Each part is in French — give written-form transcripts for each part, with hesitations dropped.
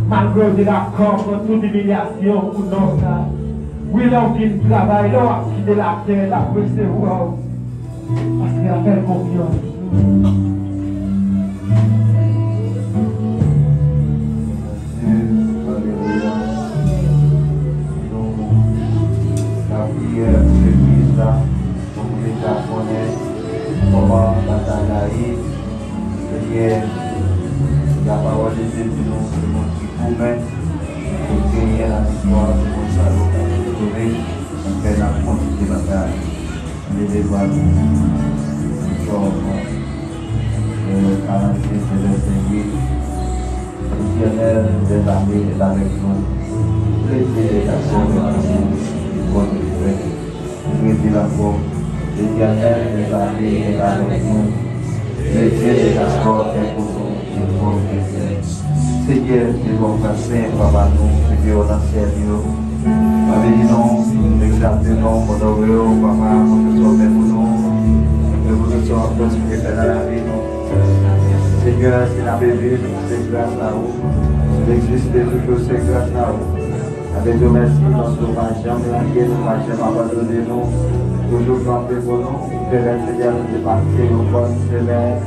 Malgré de l'accord de toute humiliation pour nous, oui, l'homme qui travaille, l'homme qui de la terre, la recevoir, parce qu'il a fait confiance. La prière de l'Église, pour les Japonais, comment bataille, la parole de Dieu nous pour mettre pour gagner la victoire de mon salut pour sauver faire la conduite de bataille. Les débats comme le calendrier de l'Éternel, l'Éternel des armées est avec nous. L'éducation de la bonne nouvelle. Nous dit la forme. L'Éternel des armées est avec nous. L'éducation est pour nous. Seigneur, nous devons passer par nous, Seigneur, dans ce lieu. Avec nous, exaltons, honorons, Papa, pour que nous soyons pour nous. Que nous soyons continués dans la vie. Seigneur, c'est la bébé, c'est grâce à vous. Il existe toujours, c'est grâce à vous. Avec nous, merci, parce que nous n'avons jamais lâché, nous n'avons jamais abandonné nous. Toujours camper pour nous. Seigneur, nous départir, nous bonnes semaines.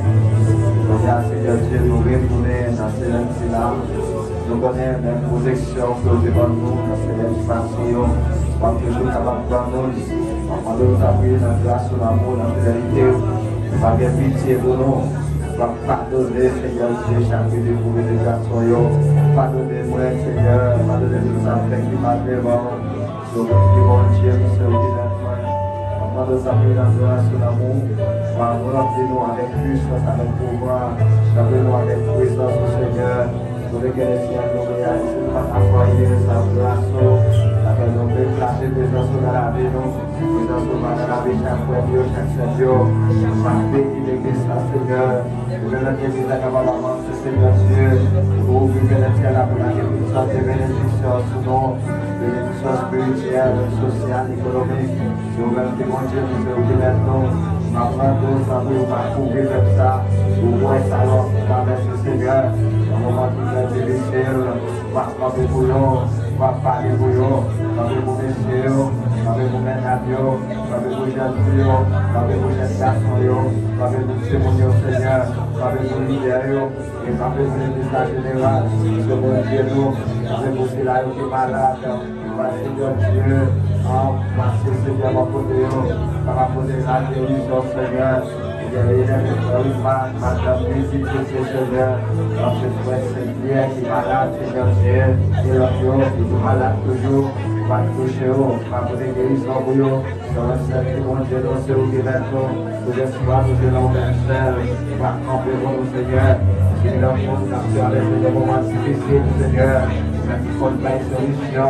Seigneur Dieu, nous retourner dans ce là. Nous connaissons la protection que vous devant nous dans ce espace. Parce que nous sommes capables de nous. Quand nous avons dans la grâce, dans l'amour, dans la fidélité, par la pitié pour nous. Pardonnez, Seigneur Dieu, chacun de vous les garçons. Pardonnez-moi, Seigneur. Pardonnez-nous, ça fait qui m'a fait bon. Nous mon Dieu, nous sommes quand nous avons la grâce de l'amour, remplis-nous avec puissance, avec pouvoir, remplis-nous avec puissance, Seigneur. Nous reconnaissons nos réalités, nous accompagner sa grâce, avec nos déplacer, présence dans la vie, présence dans la vie, chaque fois, chaque Seigneur. Bénis l'église, Seigneur. Nous venons l'église à Cavalamente, Seigneur Dieu. Vous vivez le ciel avec la puissance et bénédiction sous nous, bénédiction spirituelle, sociale, économique. Nous venons témoigner de ce que maintenant, avant de savoir parcourir comme ça, vous voyez ça, avec le Seigneur, au moment où vous êtes délivré, pas de bouillon, pas de bouillon, pas de messieurs, pas de ménages, pas de jeunes filles, pas de jeunes garçons, pas de témoigner au Seigneur, pas de leaders, et pas de l'église générale, de mon Dieu, pas de là qui est malade, pas de Dieu. Merci Seigneur, mon Dieu, par rapport à la guérison, Seigneur. Madame, visite Seigneur, notre frère Seigneur qui est malade, Seigneur Dieu, et l'autre qui est malade toujours, va toucher, va vous guérison pour vous, dans le Seigneur, mon Dieu, nous sommes guérissons, nous espoirs, nous allons vers le ciel, va camper pour nous, Seigneur, et leur monde, dans les moments difficiles, Seigneur, mais il faut pas une solution,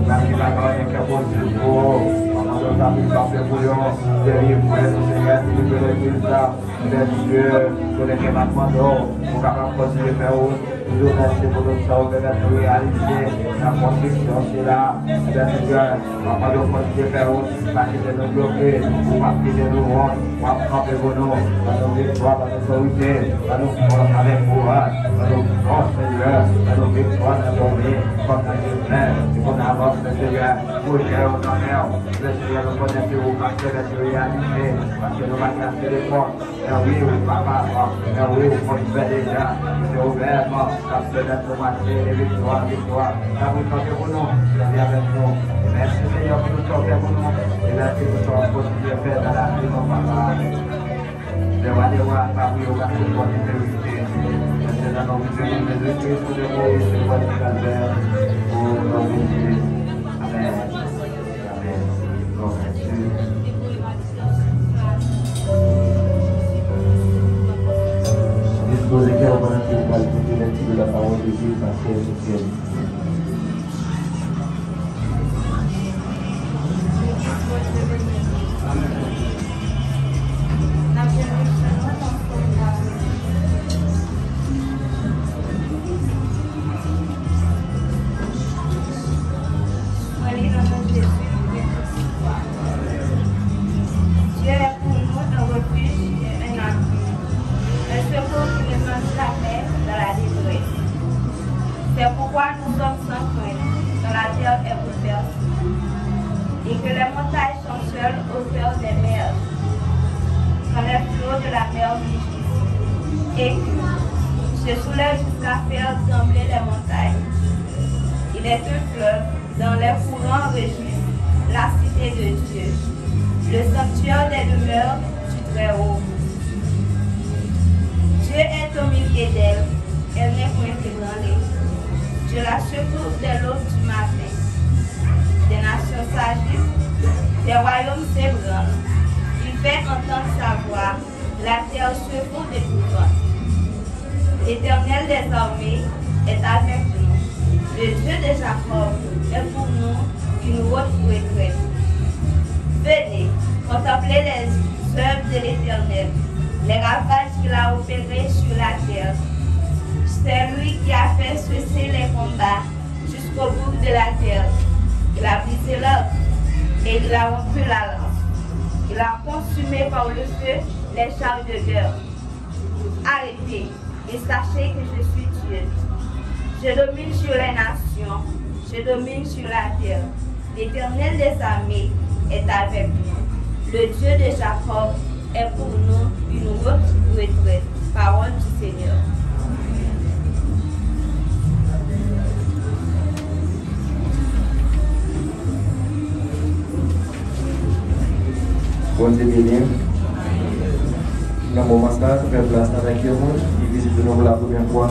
mais il va y avoir un capot du pour nous avons parfait pour nous, délivrer-nous, Seigneur, délivrer nous ça, Dieu, pour les départements d'eau, pour capable continuer de faire autre, nous remercions pour notre sauver, notre réalité, la construction, c'est là, Seigneur, papa, nous continuer de faire autre, pas quitter nos bloqués, pour pas quitter nos ronds, pour camper pour nous, pour nos victoires, pour nos autorités, pour nous forces avec courage, pour nos forces, Seigneur, pour nos victoires, pour nos vies, comme la lumière, et qu'on avance, Seigneur, pour gérer aux honneurs, Seigneur, nous connaissons vous marquer notre réalité, parce que nous va casser les portes. Oui, papa, oui, vous pouvez déjà, c'est ouvert, parce que notre marché, les victoires, ça vous comptez pour nous, c'est avec nous. Merci Seigneur pour nous sauver pour nous, et merci pour nous continuer à faire dans la vie, mon papa. Je vais aller voir, papa, au garçon de votre vérité. C'est dans notre vie, de Jésus, pour le mot, c'est votre calvaire, pour nos vies. Amen. Disposez cœur pendant qu'il va écouter la lecture de la parole de Dieu par Père Jésus. C'est pourquoi nous sommes sans crainte quand la terre est bouleversée et que les montagnes sont seules au cœur des mers, quand les flots de la mer mugissent et se soulèvent jusqu'à faire trembler les montagnes. Il est un fleuve dans les courants réjouissent la cité de Dieu, le sanctuaire des demeures du Très-Haut. Dieu est au milieu d'elle, elle n'est point ébranlée. Je la secours de l'eau du matin. Des nations s'agissent, des royaumes s'ébranlent. Il fait entendre sa voix, la terre se fond d'épouvante. L'Éternel des armées est avec nous. Le Dieu de Jacob est pour nous une haute retraite. Venez, contemplez les œuvres de l'Éternel, les ravages qu'il a opérés sur la terre. C'est lui qui a fait cesser les combats jusqu'au bout de la terre. Il a brisé l'or et il a rompu la lance. Il a consumé par le feu les chars de guerre. Arrêtez et sachez que je suis Dieu. Je domine sur les nations, je domine sur la terre. L'Éternel des armées est avec nous. Le Dieu de Jacob est pour nous une haute retraite. Parole du Seigneur. Bon Dieu béni. Dans le moment ça, nous faisons place avec le monde qui visite nous pour la première fois.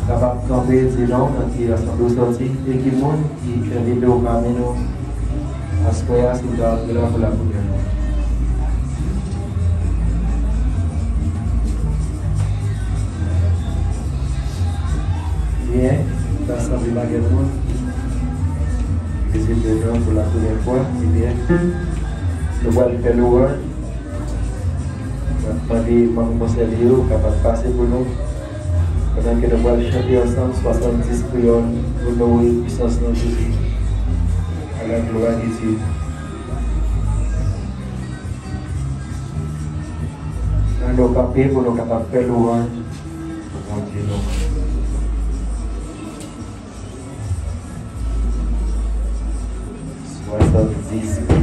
Capable de camper, c'est non, quand il y a son sorti, et qui monde qui est invité au camino à ce point-là, c'est de là pour la première fois. Bien, l'Assemblée Magasin, qui visite les gens pour la première fois, c'est bien. Nous allons faire l'heure. Nous allons demander à conseiller capable de passer pour nous. Pendant que nous allons chanter ensemble 70 prières pour louer la puissance de Jésus. À la gloire de Dieu. Nous allons camper pour nous capables de faire l'heure. Pour Dieu nous. Soixante-dix.